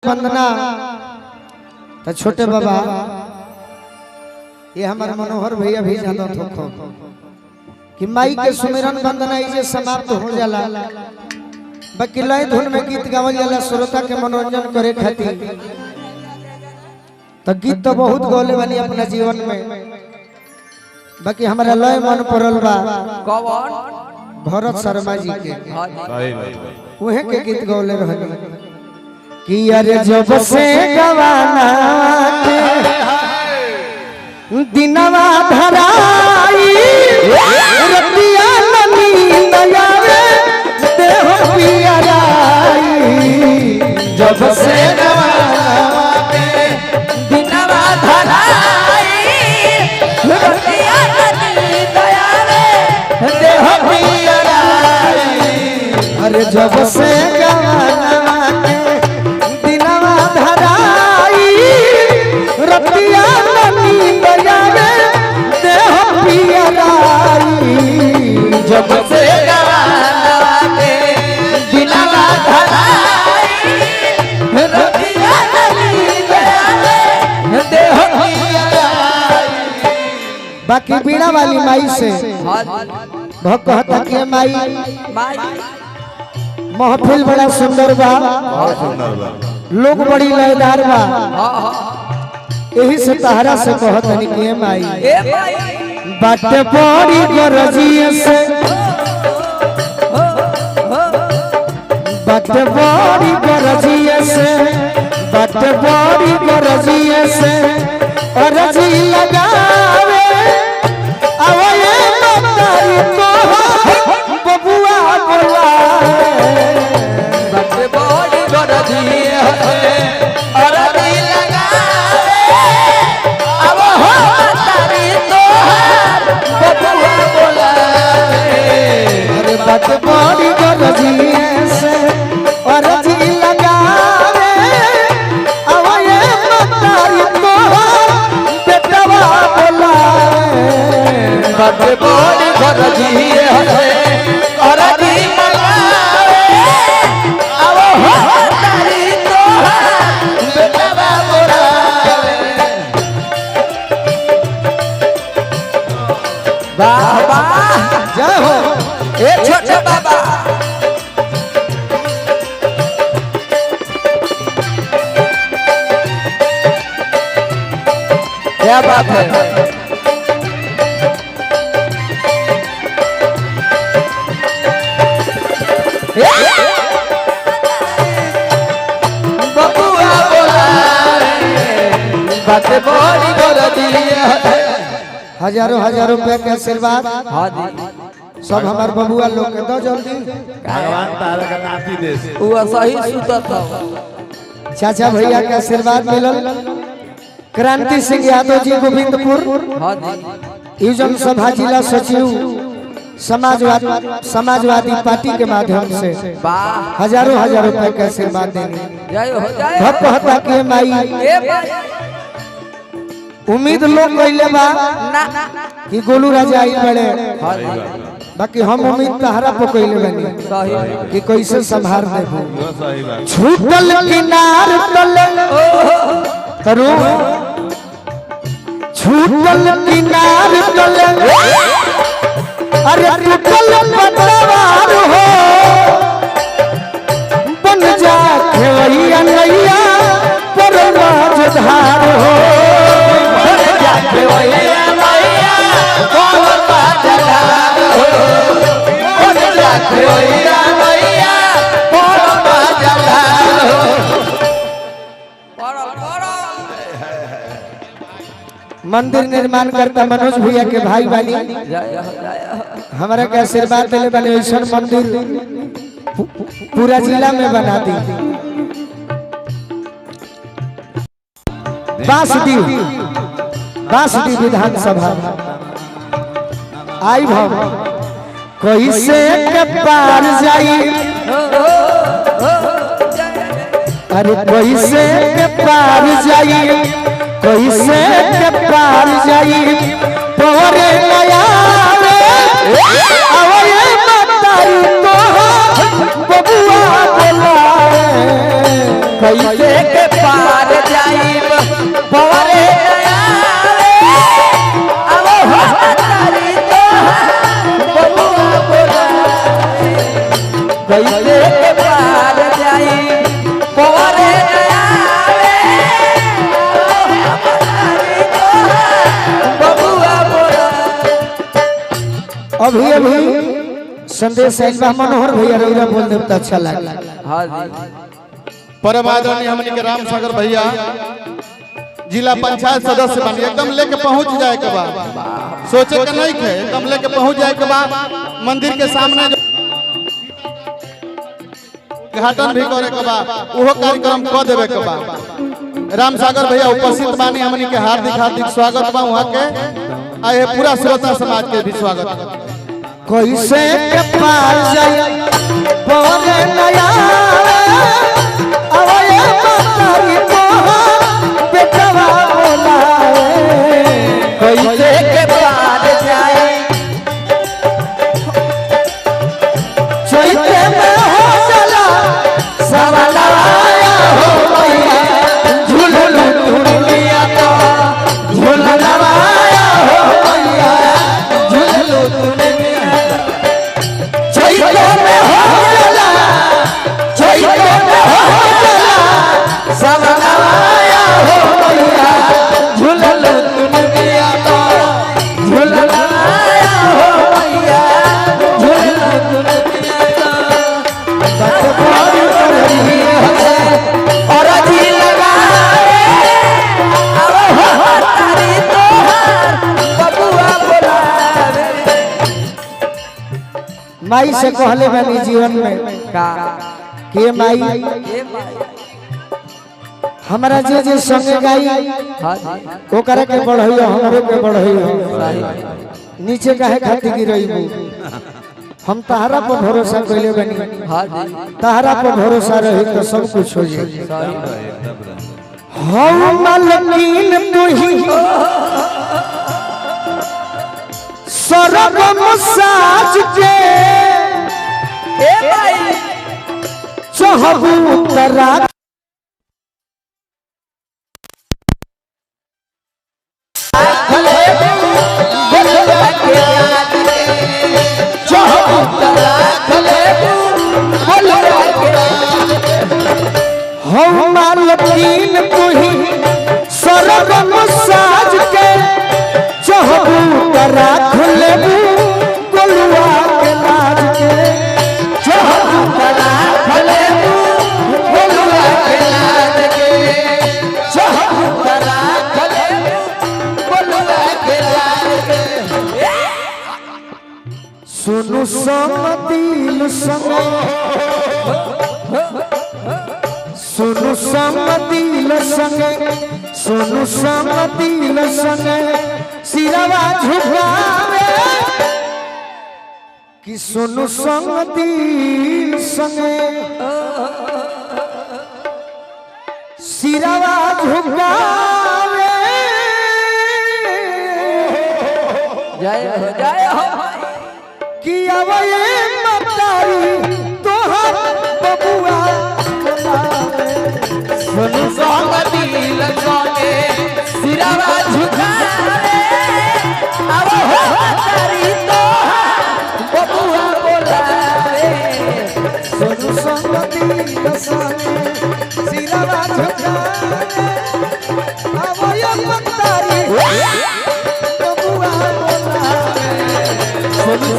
वंदना तो छोटे बाबा ये हमारे मनोहर भैया भी जाना थोको कि माई के सुमिरन वंदना इसे समाप्त हो जाला बाकी लय धुन में गीत गावल जाला श्रोता के मनोरंजन करे खातिर तो गीत तो बहुत गौले वाली अपना जीवन में बाकी हमारा लय मन पड़ल बा कौन भरत शर्मा जी के वहे के गीत गौले रहल कि अरे जब से गवाना दिनवा धराई रतिया नींद आवे देह पियराई जब से गवाना दिनवा धराई रतिया नींद आवे देह पियराई अरे जब से गवाना दिनवा धराई रतिया नींद आवे देह पियराई जब से गवाना दिनवा धराई रतिया नींद आवे देह पियराई। बाकी बीड़ा वाली माई से भक्त कहता कि माई महफिल बड़ा सुंदर बा लोग बड़ी लयदार बा यही से तहरा से कहत नहीं कि माई बाटे बड़ी गरजिए से बाटे बड़ी गरजिए से बाटे बड़ी गरजिए से अरजी लगावे आवए मतारी को बबुआ बोलाए बाटे बड़ी गरजिए से अरजी लगावे आवो मतारी तो बबुआ बोलाए अरे बाटे बड़ी गरजिए से अरजी लगावे आवए मतारी को बेटवा बोलाए बाटे बड़ी गरजिए से अरजी लगावे आवो मतारी तो बेटवा बोलाए। वाह वाह जय हो ए छोटे बाबा क्या बात है बबुआ बात बड़ी गरदी हजारों हजारों रुपया के आशीर्वाद सब हमार बबुआ लोग के दो जल्दी भगवान तारा का नाती दे वो सही सुतत चाचा भैया के आशीर्वाद मिलल क्रांति सिंह यादव जी गोविंदपुर युजन सभा जिला सचिव समाजवादी पार्टी के माध्यम से हजारों हजारों रुपए के आशीर्वाद देंगे भक्त कहता कि माई उम्मीद लोग कैले बा कि गोलू राजा आई बड़े बाकी हम उम्मीद तहरा पर कैले बनी कि कैसे संभाल देबो छूटल किनार तले करू छूटल किनार तले अरे टूटल पतवार हो बन जा खेवैया नैया पर राजधार हो बन जा खेवैया नैया पर राजधार हो बन जा खेवैया नैया पर राजधार हो। मंदिर निर्माण करता मनोज भैया के भाई बानी हमारा के आशीर्वाद दिले बने ऐसा मंदिर पूरा जिला में बना दी। बांसडी विधानसभा आई भव कैसे के पार जाई अरे कैसे के पार जाई कैसे के पार जाई तोरे नया आवए मतारी तो बबुआ बोलाए कैसे के के पार जाइब बवरे नयावे अब हो तारी तो बबुआ बोलावे कैसे के पार जाइब बवरे नयावे अब हो तारी तो बबुआ बोलावे। अभी अभी संदेश आइल बा मनोहर भैया रउरा बोल देब त अच्छा लागला। हां जी परम आदरणीय हमनी के राम सागर भैया जिला पंचायत सदस्य बनी एकदम लेके पहुंच जाए के बाद सोचे के नहीं थे एकदम लेके पहुंच जाए के बाद मंदिर के सामने जो उद्घाटन भी करे के बाद वो कार्यक्रम कर देवे के बाद राम सागर भैया उपस्थित बानी हमनी के हार्दिक हार्दिक स्वागत बा वहां के आए पूरा श्रोता समाज के भी स्वागत। कैसे के पार जाई बोले नया अवये मातारी मोहा बेटवा बोलावे कैसे के पार जाए चैते में हो चला सवलाया हो भैया झूलू दुनिया का झूलवाया हो भैया झूलू दुनिया चैते में हो चला चैते में हो चला सवलाया हो भैया झूलू दुनिया का झूलवाया हो भैया झूलू दुनिया का बतवारी कर रही है और जी लगाए अब हो तारी तोहार बबुआ बोलावे। माई से कहले बानी जीवन में का के माई ए भाई हमरा जे जे संग गाई हां जी ओकरा के बढ़इयो हमरे के बढ़इयो सही नीचे काहे खाती गिरइबू हम तहरा पर भरोसा कइले बानी हां जी तहरा पर भरोसा रही तो सब कुछ हो जाए। सही हम मलकीन तुही सरगम साज के ए भाई चहबू तरा बलवा के याद के चहबू तरा खलेबू बलवा के हम मलकीन तुही सरगम साज के चहबू तरा खलेबू गोलुआ के लाज के चहबू तरा खलेबू बलवा के याद के चहबू तरा खलेबू बलवा के याद के सुनु समदिल संगे सुनु समदिल संगे सुनु समदिल संगे सिरवा झुकावे कि सुनु समदिल संगे सिरवा झुकावे जय हो कि अवये मतारी तोहर बबुआ बोलावे। सुनु दिल संगे सिरवा झुकावे अब हो तारी तो बबुआ बोलावे सुनु समदिल संगे सिरवा झुकावे अवये मतारी बबुआ बोलावे। सुनु